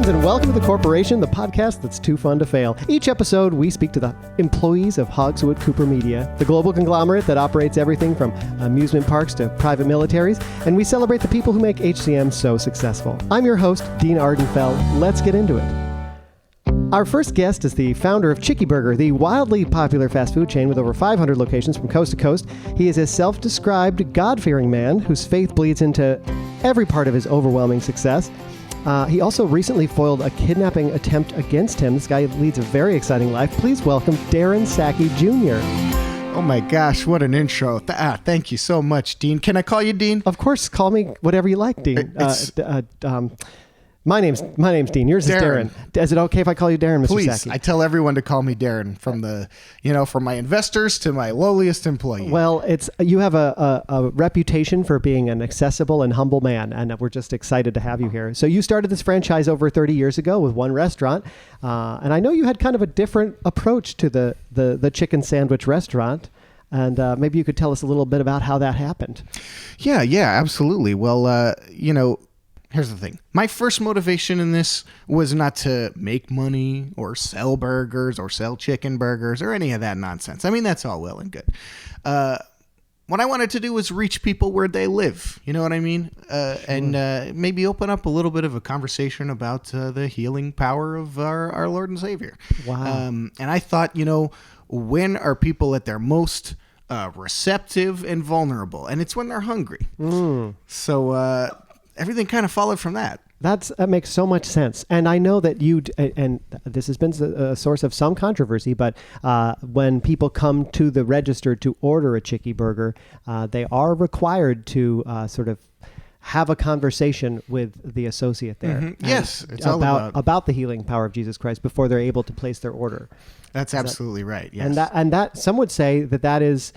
friends, and welcome to The Corporation, the podcast that's too fun to fail. Each episode, we speak to the employees of Hogswood-Cooper Media, the global conglomerate that operates everything from amusement parks to private militaries, and we celebrate the people who make HCM so successful. I'm your host, Dean Ardenfell. Let's get into it. Our first guest is the founder of Chickie Burger, the wildly popular fast food chain with over 500 locations from coast to coast. He is a self-described God-fearing man whose faith bleeds into every part of his overwhelming success. He also recently foiled a kidnapping attempt against him. This guy leads a very exciting life. Please welcome Darren Sackey Jr. Oh my gosh, what an intro. Thank you so much, Dean. Can I call you Dean? Of course, call me whatever you like, Dean. My name's Dean. Yours is Darren. Is it okay if I call you Darren, Mr. Please, Sackey? I tell everyone to call me Darren, from my investors to my lowliest employee. Well, you have a reputation for being an accessible and humble man, and we're just excited to have you here. So you started this franchise over 30 years ago with one restaurant, and I know you had kind of a different approach to the chicken sandwich restaurant. And maybe you could tell us a little bit about how that happened. Yeah, absolutely. Well, here's the thing. My first motivation in this was not to make money or sell burgers or sell chicken burgers or any of that nonsense. I mean, that's all well and good. What I wanted to do was reach people where they live. You know what I mean? And maybe open up a little bit of a conversation about the healing power of our Lord and Savior. Wow. And I thought, when are people at their most receptive and vulnerable? And it's when they're hungry. So everything kind of followed from that. That makes so much sense. And I know that and this has been a source of some controversy, but when people come to the register to order a Chickie Burger, they are required to sort of have a conversation with the associate there. Mm-hmm. Yes, it's all all about the healing power of Jesus Christ before they're able to place their order. That's absolutely right. Yes. And that some would say that is,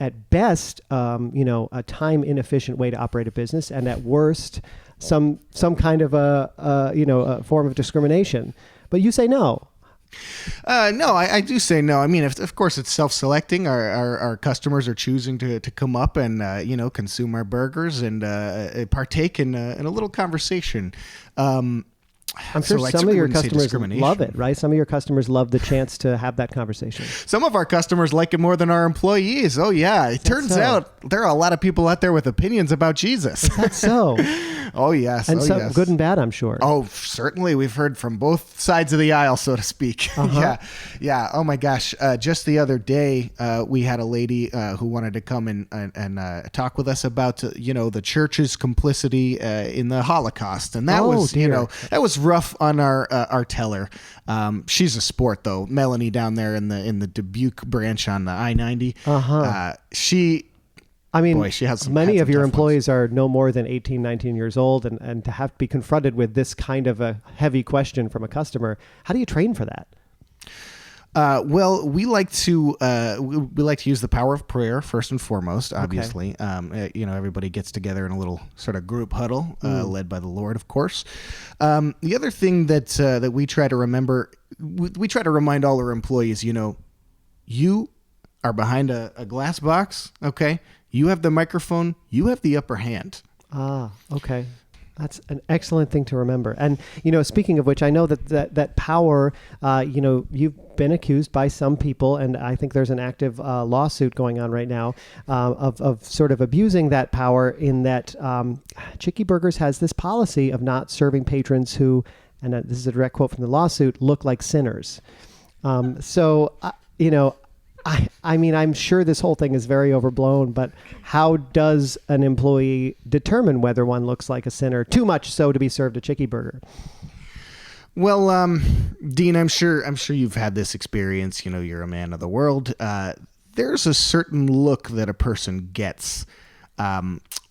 at best, a time inefficient way to operate a business, and at worst, some kind of a form of discrimination. But you say no. No, I do say no. I mean, of course, it's self-selecting. Our customers are choosing to come up and consume our burgers and partake in a little conversation. I'm sure some of your customers love it, right? Some of your customers love the chance to have that conversation. Some of our customers like it more than our employees. Oh, yeah. It turns out there are a lot of people out there with opinions about Jesus. Is that so? Oh, yes. And some good and bad, I'm sure. Oh, certainly. We've heard from both sides of the aisle, so to speak. Uh-huh. Yeah. Oh, my gosh. Just the other day, we had a lady who wanted to come and talk with us about, the church's complicity in the Holocaust. And that that was rough on our teller. She's a sport, though. Melanie down there in the Dubuque branch on the I-90. Uh-huh. She has many of your employees are no more than 18, 19 years old, and to have to be confronted with this kind of a heavy question from a customer, how do you train for that? Well, we like to use the power of prayer first and foremost. Obviously, okay. Everybody gets together in a little sort of group huddle, led by the Lord, of course. The other thing that we try to remember, we try to remind all our employees, you are behind a glass box. Okay, you have the microphone. You have the upper hand. Okay. That's an excellent thing to remember. And, speaking of which, I know that power, you've been accused by some people, and I think there's an active lawsuit going on right now of sort of abusing that power in that Chickie Burgers has this policy of not serving patrons who, and this is a direct quote from the lawsuit, look like sinners. I mean, I'm sure this whole thing is very overblown, but how does an employee determine whether one looks like a sinner, too much so to be served a Chickie Burger? Well, Dean, I'm sure you've had this experience. You're a man of the world. There's a certain look that a person gets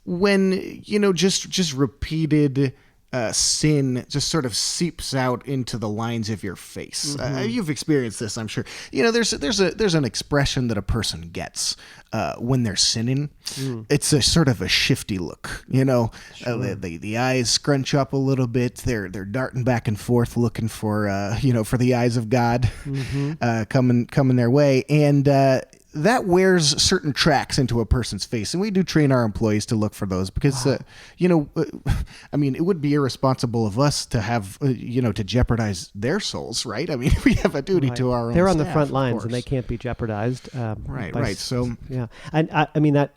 when just repeated sin just sort of seeps out into the lines of your face. Mm-hmm. You've experienced this, I'm sure. There's an expression that a person gets when they're sinning. It's a sort of a shifty look. Sure. The eyes scrunch up a little bit. They're darting back and forth, looking for for the eyes of God coming their way. And that wears certain tracks into a person's face, and we do train our employees to look for those because, I mean, it would be irresponsible of us to have, to jeopardize their souls, right? I mean, we have a duty to our own. They're on the staff, front lines, and they can't be jeopardized. Right. So yeah, and I mean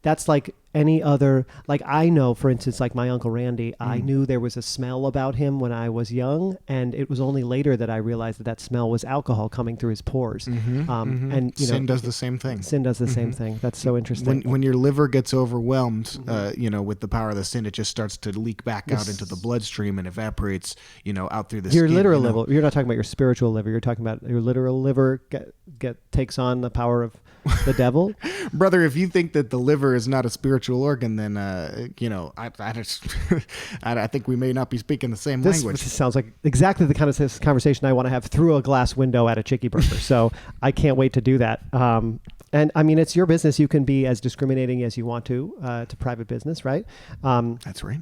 that's like any other, like I know, for instance, like my Uncle Randy, I knew there was a smell about him when I was young, and it was only later that I realized that smell was alcohol coming through his pores. And sin does the same thing. Sin does the same thing. That's so interesting. When your liver gets overwhelmed, with the power of the sin, it just starts to leak back out into the bloodstream and evaporates, out through the your skin. Literal liver. You're not talking about your spiritual liver. You're talking about your literal liver takes on the power of the devil. Brother, if you think that the liver is not a spiritual organ, then I think we may not be speaking the same language. This sounds like exactly the kind of conversation I want to have through a glass window at a Chickie Burger. So I can't wait to do that. And I mean, it's your business. You can be as discriminating as you want to private business, right? That's right.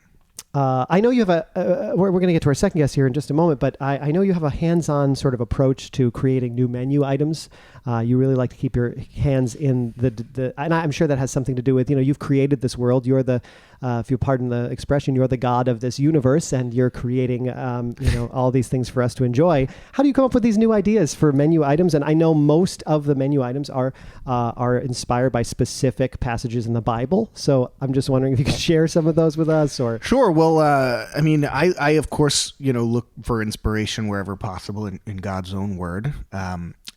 I know you have we're going to get to our second guest here in just a moment, but I know you have a hands-on sort of approach to creating new menu items. You really like to keep your hands in the and I'm sure that has something to do with, you've created this world. You're the, if you pardon the expression, you're the god of this universe, and you're creating, all these things for us to enjoy. How do you come up with these new ideas for menu items? And I know most of the menu items are inspired by specific passages in the Bible. So I'm just wondering if you could share some of those with us, or. Sure. Well, I mean, I of course, look for inspiration wherever possible in God's own word.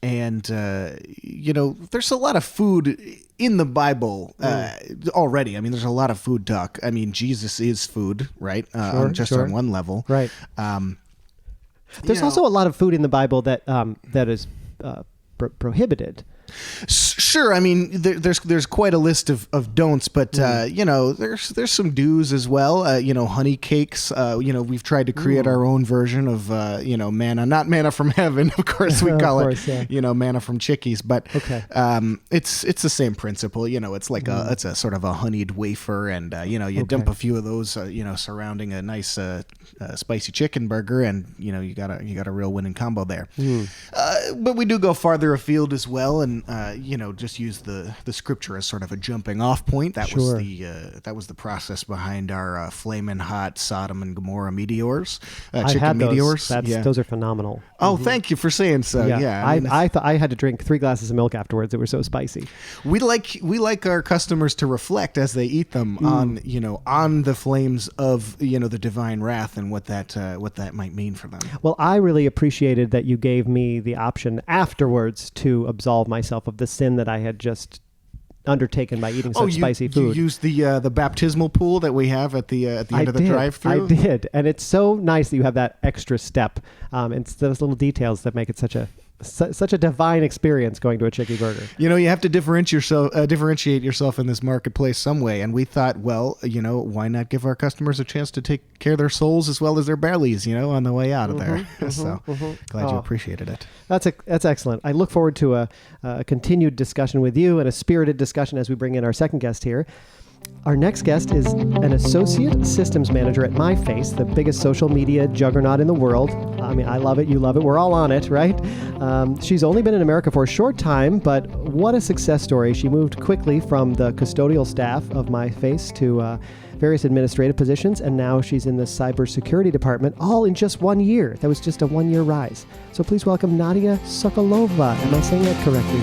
There's a lot of food in the Bible already. I mean, there's a lot of food talk. I mean, Jesus is food, right? On one level. Right. There's also a lot of food in the Bible that is prohibited. Sure. I mean, there's quite a list of don'ts, but there's some do's as well. Honey cakes. We've tried to create our own version of manna, not manna from heaven, of course we call it. Yeah. Manna from Chickies, but it's the same principle. It's like it's a sort of a honeyed wafer, and you dump a few of those surrounding a nice spicy chicken burger, and you got a real winning combo there. But we do go farther afield as well, and just use the scripture as sort of a jumping off point. That was the process behind our flaming hot Sodom and Gomorrah meteors, chicken meteors. Those are phenomenal. Oh, thank you for saying so. Yeah, I thought I had to drink 3 glasses of milk afterwards. They were so spicy. We like our customers to reflect as they eat them on the flames of the divine wrath and what that might mean for them. Well, I really appreciated that you gave me the option afterwards to absolve myself of the sin that I had just undertaken by eating such spicy food. You used the baptismal pool that we have at the end of the drive-thru? I did, and it's so nice that you have that extra step. It's those little details that make it such a divine experience going to a Chickie Burger. You have to differentiate yourself in this marketplace some way, and we thought, well, why not give our customers a chance to take care of their souls as well as their bellies, on the way out of there. Glad you appreciated it. That's excellent. I look forward to a continued discussion with you, and a spirited discussion as we bring in our second guest here. Our next guest is an associate systems manager at MyFace, the biggest social media juggernaut in the world. I mean, I love it. You love it. We're all on it, right? She's only been in America for a short time, but what a success story. She moved quickly from the custodial staff of MyFace to various administrative positions, and now she's in the cybersecurity department, all in just 1 year. That was just a 1-year rise. So please welcome Nadia Sokolova. Am I saying that correctly?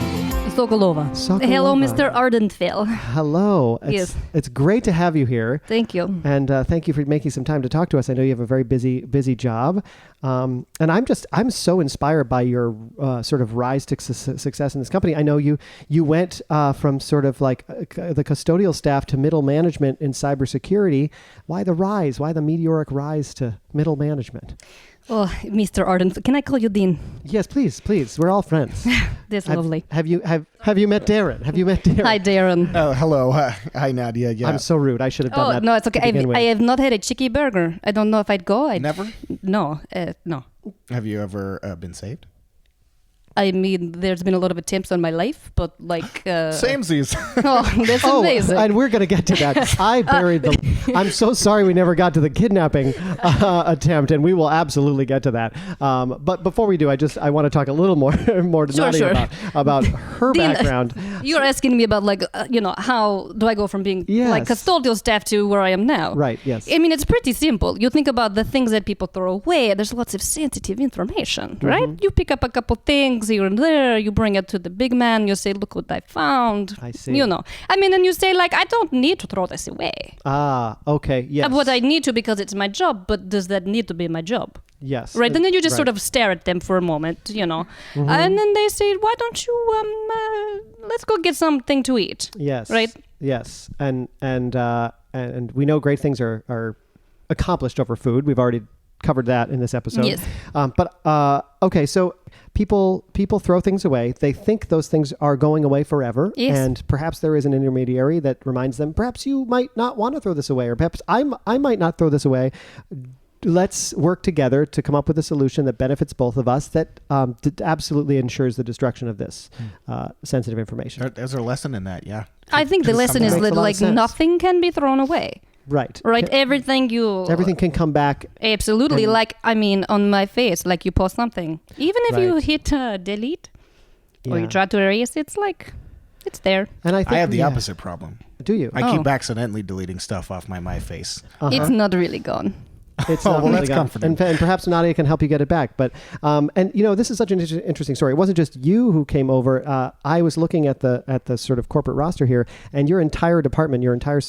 Sokolova. Hello, Mr. Ardenfell. Hello. It's great to have you here. Thank you. And thank you for making some time to talk to us. I know you have a very busy job. And I'm so inspired by your sort of rise to success in this company. I know you went from sort of like the custodial staff to middle management in cybersecurity. Why the rise? Why the meteoric rise to middle management? Oh, Mr. Arden, can I call you Dean? Yes, please. We're all friends. That's lovely. Have you met Darren? Hi, Darren. Oh, hello. Hi, Nadia. Yeah. I'm so rude. I should have done that. Oh, no, it's okay. I have not had a Chickie Burger. I don't know if I'd go. Never? No, no. Have you ever been saved? I mean, there's been a lot of attempts on my life, but like... Samesies. Oh, that's amazing. And we're going to get to that. I buried the... I'm so sorry we never got to the kidnapping attempt, and we will absolutely get to that. But before we do, I want to talk a little more to Nadia about her Dean, background. You're asking me about like, how do I go from being like custodial staff to where I am now? Right, yes. I mean, it's pretty simple. You think about the things that people throw away. There's lots of sensitive information, right? You pick up a couple things here and there. You bring it to the big man. You say, look what I found. I see. I mean, and you say like, I don't need to throw this away. Ah, okay, yes. But I need to because it's my job. But does that need to be my job? Yes. Right. And then you just sort of stare at them for a moment, and then they say, why don't you, let's go get something to eat. Yes. Right. Yes. And we know great things are accomplished over food. We've already covered that in this episode. Yes. Okay. So people throw things away. They think those things are going away forever. Yes. And perhaps there is an intermediary that reminds them, perhaps you might not want to throw this away, or perhaps I might not throw this away. Let's work together to come up with a solution that benefits both of us, that absolutely ensures the destruction of this sensitive information. There's a lesson in that, yeah. I think the lesson is that like nothing can be thrown away. Right. Everything can come back. Absolutely. Like, I mean, on MyFace, like you post something, even if you hit delete or you try to erase, it's like, it's there. And I have the opposite problem. Do you? I keep accidentally deleting stuff off my MyFace. It's not really gone. It's not really that's comforting. And perhaps Nadia can help you get it back. But this is such an interesting story. It wasn't just you who came over. I was looking at the sort of corporate roster here, and your entire department,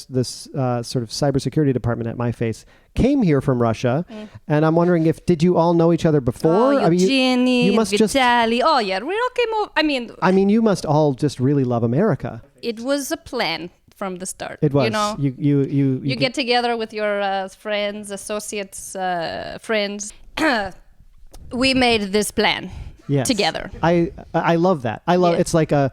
this sort of cybersecurity department at MyFace came here from Russia. And I'm wondering did you all know each other before? Eugenie, you must Vitaly. Oh yeah, we all came over. I mean, you must all just really love America. It was a plan from the start. It was. You get together with your friends, associates, friends. We made this plan together. I love that. It's like a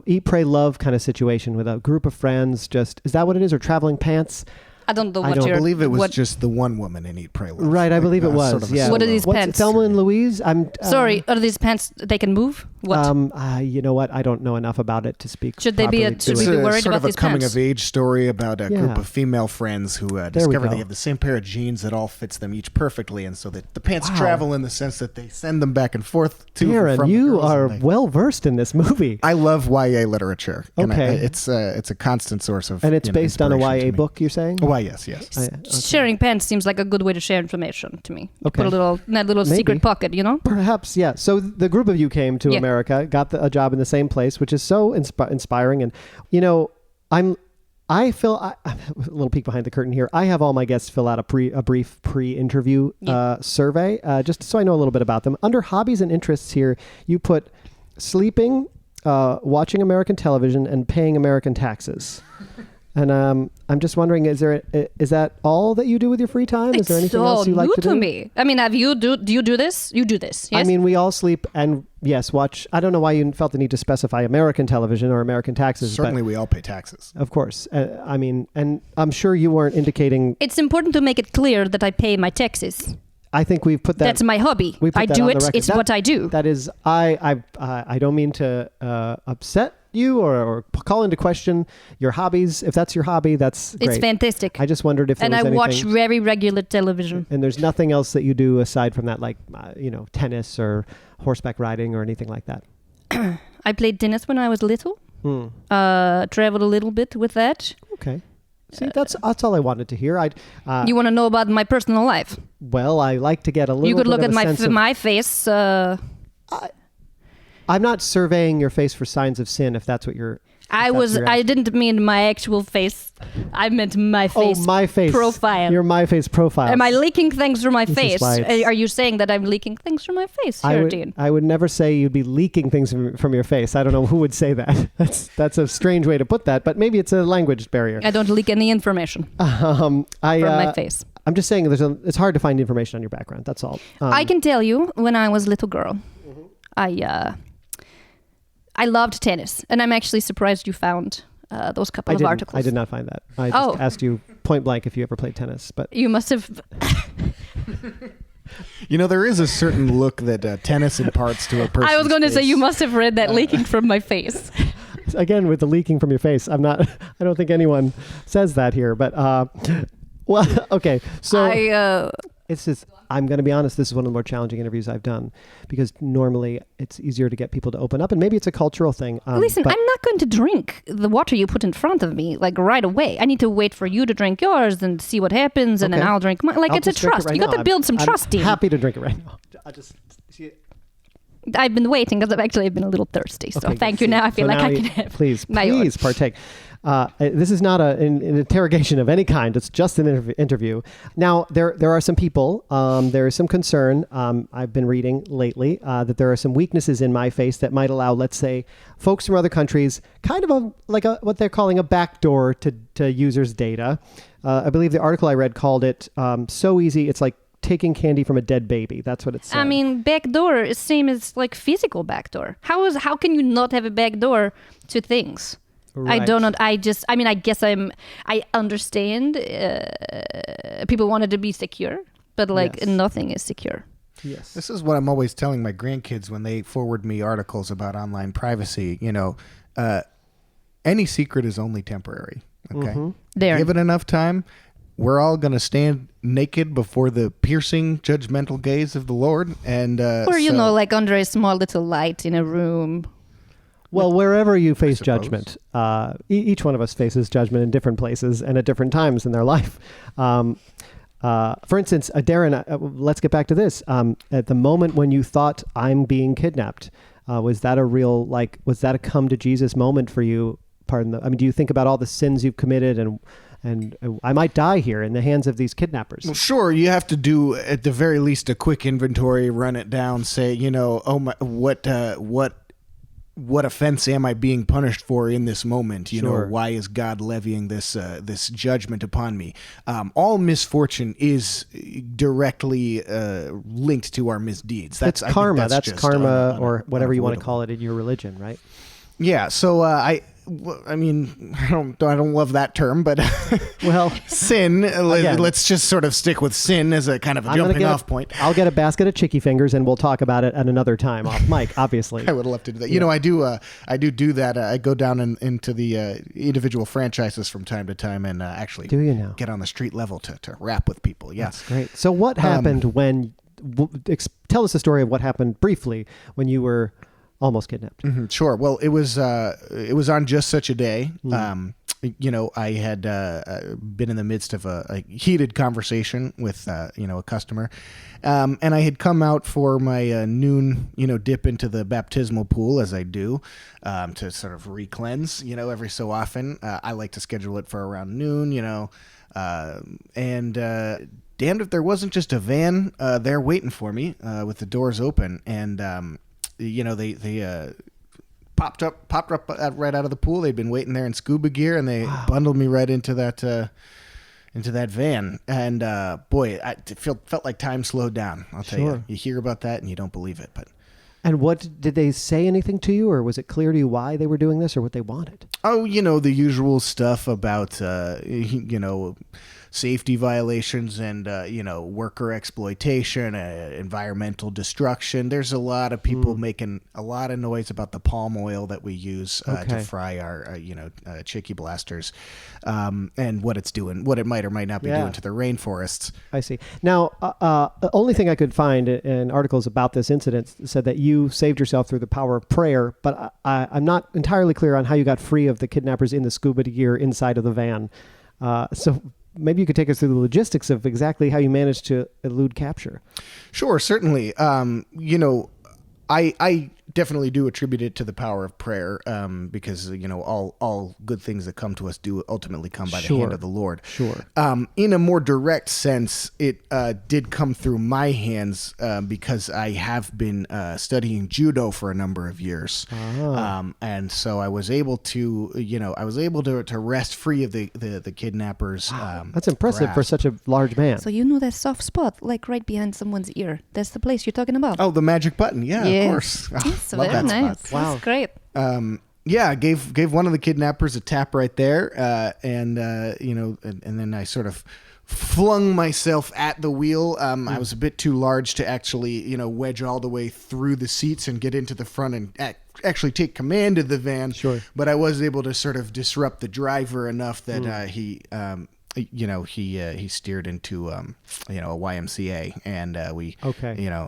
eat, pray, love kind of situation with a group of friends. Is that what it is, or traveling pants? I don't know I believe it was just the one woman in Eat, Pray, Love. Right, I believe it was. Sort of what are these pants? Thelma and Louise? Sorry, are these pants, they can move? What? You know what? I don't know enough about it to speak. Should we be worried about these pants? It's sort of a coming-of-age story about a group of female friends who discover they have the same pair of jeans that all fits them each perfectly, and so that the pants travel in the sense that they send them back and forth to Darren, you are well-versed in this movie. I love YA literature. Okay. It's a constant source of And it's based on a YA book, you're saying? Oh, yes. Sharing pants seems like a good way to share information to me. Okay. Put in that little secret pocket, Perhaps, yeah. So the group of you came to America, got a job in the same place, which is so inspiring. And, I feel a little peek behind the curtain here. I have all my guests fill out a brief pre-interview survey, just so I know a little bit about them. Under hobbies and interests here, you put sleeping, watching American television, and paying American taxes. And I'm just wondering, is that all that you do with your free time? Is there anything else you like to do? It's so new to me. I mean, do you do this? You do this, yes? I mean, we all sleep and, yes, watch. I don't know why you felt the need to specify American television or American taxes. Certainly we all pay taxes. Of course. I mean, and I'm sure you weren't indicating... It's important to make it clear that I pay my taxes. I think we've put that... That's my hobby. I do it. It's what I do. That is... I don't mean to upset you or call into question your hobbies. If that's your hobby, that's great. It's fantastic. I just wondered if there was anything... And I watch very regular television. And there's nothing else that you do aside from that, like, tennis or horseback riding or anything like that? I played tennis when I was little. Traveled a little bit with that. Okay. See, that's all I wanted to hear. You want to know about my personal life? Well, I like to get a little bit You could look at my face. I'm not surveying your face for signs of sin, if that's what you're... I didn't mean my actual face. I meant my face. Oh, my face profile. Your MyFace profile. Am I leaking things from my face? Are you saying that I'm leaking things from my face here, Dean? I would never say you'd be leaking things from your face. I don't know who would say that. That's a strange way to put that, but maybe it's a language barrier. I don't leak any information from my face. I'm just saying it's hard to find information on your background. That's all. I can tell you, when I was a little girl, I loved tennis, and I'm actually surprised you found those couple of articles. I did not find that. I just asked you point blank if you ever played tennis, but you must have. There is a certain look that tennis imparts to a person. I was going to say, you must have read that leaking from my face. Again, with the leaking from your face, I don't think anyone says that here, but, well, okay. So it's just, I'm going to be honest, this is one of the more challenging interviews I've done because normally it's easier to get people to open up, and maybe it's a cultural thing. Listen, I'm not going to drink the water you put in front of me like right away. I need to wait for you to drink yours and see what happens, and then I'll drink mine. Like, it's a trust. You got to build some trust, Dean. I'm happy to drink it right now. I've been waiting because I've been a little thirsty. So thank you. Now I feel like I can have please yours. Partake. This is not an interrogation of any kind. It's just an interview. Now, there are some people, there is some concern, I've been reading lately, that there are some weaknesses in MyFace that might allow, let's say, folks from other countries, kind of what they're calling a backdoor to users' data. I believe the article I read called it so easy, it's like taking candy from a dead baby. That's what it said. I mean, backdoor is same as like physical backdoor. How can you not have a backdoor to things? Right. I don't know. I guess I understand people wanted to be secure, but nothing is secure. Yes. This is what I'm always telling my grandkids when they forward me articles about online privacy. Any secret is only temporary. Okay. Mm-hmm. Give it enough time. We're all going to stand naked before the piercing, judgmental gaze of the Lord. And or, like under a small little light in a room. Well, wherever you face judgment, each one of us faces judgment in different places and at different times in their life. For instance, Darren, let's get back to this. At the moment when you thought I'm being kidnapped, was that a come to Jesus moment for you? Do you think about all the sins you've committed and I might die here in the hands of these kidnappers? Well, sure. You have to do at the very least a quick inventory, run it down, say, what offense am I being punished for in this moment? Why is God levying this judgment upon me? All misfortune is directly linked to our misdeeds. That's karma. That's karma, or whatever you want to call it in your religion, right? Yeah. So I don't love that term, but sin. Let's just sort of stick with sin as a kind of a jumping off point. I'll get a basket of Chickie fingers, and we'll talk about it at another time off mic. Obviously, I would love to do that. Yeah. I do that. I go down into the individual franchises from time to time, and actually get on the street level to rap with people. Yeah, that's great. So what happened when? Tell us the story of what happened briefly when you were almost kidnapped. Mm-hmm, sure. Well, it was on just such a day. I had been in the midst of a heated conversation with a customer, and I had come out for my noon dip into the baptismal pool, as I do, to sort of re-cleanse every so often. I like to schedule it for around noon, and damned if there wasn't just a van there waiting for me with the doors open, and they popped up right out of the pool. They'd been waiting there in scuba gear, and they bundled me right into that van. And boy, it felt like time slowed down. I'll tell you. You hear about that and you don't believe it. And what did they say anything to you, or was it clear to you why they were doing this or what they wanted? Oh, the usual stuff about safety violations and worker exploitation, environmental destruction. There's a lot of people making a lot of noise about the palm oil that we use to fry our Chickie blasters, and what it's doing, what it might or might not be doing to the rainforests. I see. Now, the only thing I could find in articles about this incident said that you saved yourself through the power of prayer, but I'm not entirely clear on how you got free of the kidnappers in the scuba gear inside of the van. So maybe you could take us through the logistics of exactly how you managed to elude capture. Sure, certainly. I definitely do attribute it to the power of prayer, because all good things that come to us do ultimately come by the hand of the Lord. Sure. In a more direct sense, it did come through my hands because I have been studying judo for a number of years, and so I was able to to wrest free of the kidnappers. That's impressive for such a large man. So that soft spot, like right behind someone's ear. That's the place you're talking about. Oh, the magic button. Yeah. Of course. That's very nice. Wow. That's great. Yeah, gave one of the kidnappers a tap right there, and then I sort of flung myself at the wheel. I was a bit too large to actually, wedge all the way through the seats and get into the front and actually take command of the van. Sure. But I was able to sort of disrupt the driver enough that he steered into a YMCA, and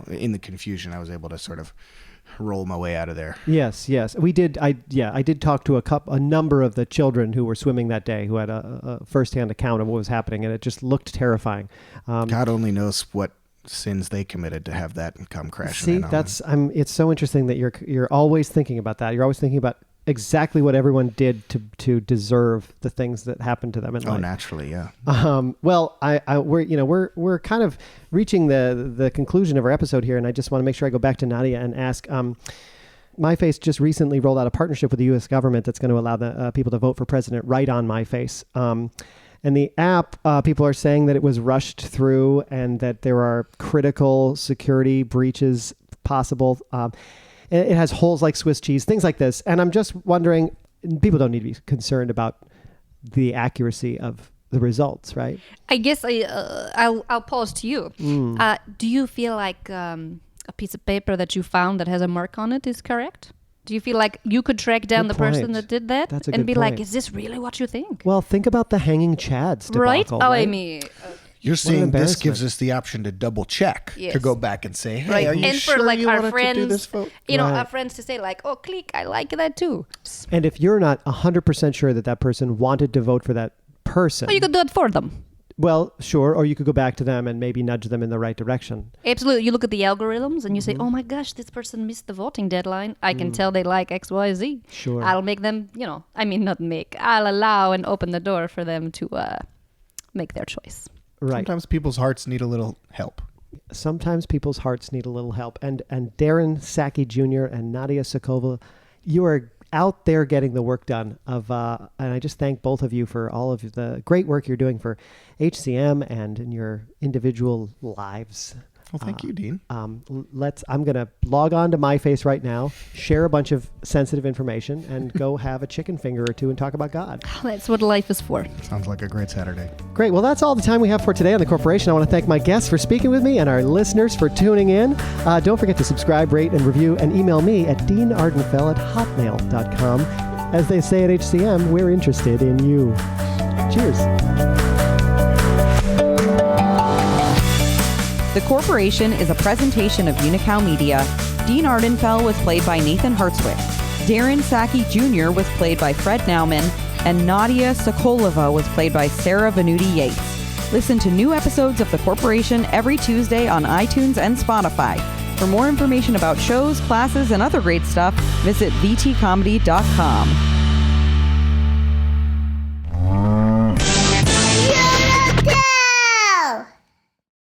in the confusion, I was able to sort of roll my way out of there. Yes. We did. I did talk to a number of the children who were swimming that day who had a firsthand account of what was happening, and it just looked terrifying. God only knows what sins they committed to have that come crashing in on them. It's so interesting that you're always thinking about that. You're always thinking about exactly what everyone did to deserve the things that happened to them in life. Oh, naturally, yeah. Well, we're kind of reaching the conclusion of our episode here, and I just want to make sure I go back to Nadia and ask. MyFace just recently rolled out a partnership with the U.S. government that's going to allow the people to vote for president right on MyFace. And the app, people are saying that it was rushed through and that there are critical security breaches possible. It has holes like Swiss cheese, things like this. And I'm just wondering, people don't need to be concerned about the accuracy of the results, right? I guess I'll pause to you. Do you feel like a piece of paper that you found that has a mark on it is correct? Do you feel like you could track down the person that did that and be like, is this really what you think? Well, think about the hanging Chads debacle, right? Oh, right? I mean... You're saying this gives us the option to double check, to go back and say, hey, are you sure you wanted to do this vote? Our friends to say like, oh, click, I like that too. And if you're not 100% sure that person wanted to vote for that person... Well, you could do it for them. Well, sure. Or you could go back to them and maybe nudge them in the right direction. Absolutely. You look at the algorithms and you say, oh my gosh, this person missed the voting deadline. I can tell they like X, Y, Z. Sure. I'll make them, I'll allow and open the door for them to make their choice. Right. Sometimes people's hearts need a little help. And Darren Sackey Jr. and Nadia Sokolova, you are out there getting the work done. And I just thank both of you for all of the great work you're doing for HCM and in your individual lives. Well, thank you, Dean. I'm going to log on to MyFace right now, share a bunch of sensitive information, and go have a chicken finger or two and talk about God. That's what life is for. Sounds like a great Saturday. Great. Well, that's all the time we have for today on The Corporation. I want to thank my guests for speaking with me and our listeners for tuning in. Don't forget to subscribe, rate, and review, and email me at deanardenfell@hotmail.com. As they say at HCM, we're interested in you. Cheers. The Corporation is a presentation of Unicow Media. Dean Ardenfell was played by Nathan Hartswick. Darren Sackey Jr. was played by Fred Naumann. And Nadia Sokolova was played by Sarah Venuti Yates. Listen to new episodes of The Corporation every Tuesday on iTunes and Spotify. For more information about shows, classes, and other great stuff, visit vtcomedy.com.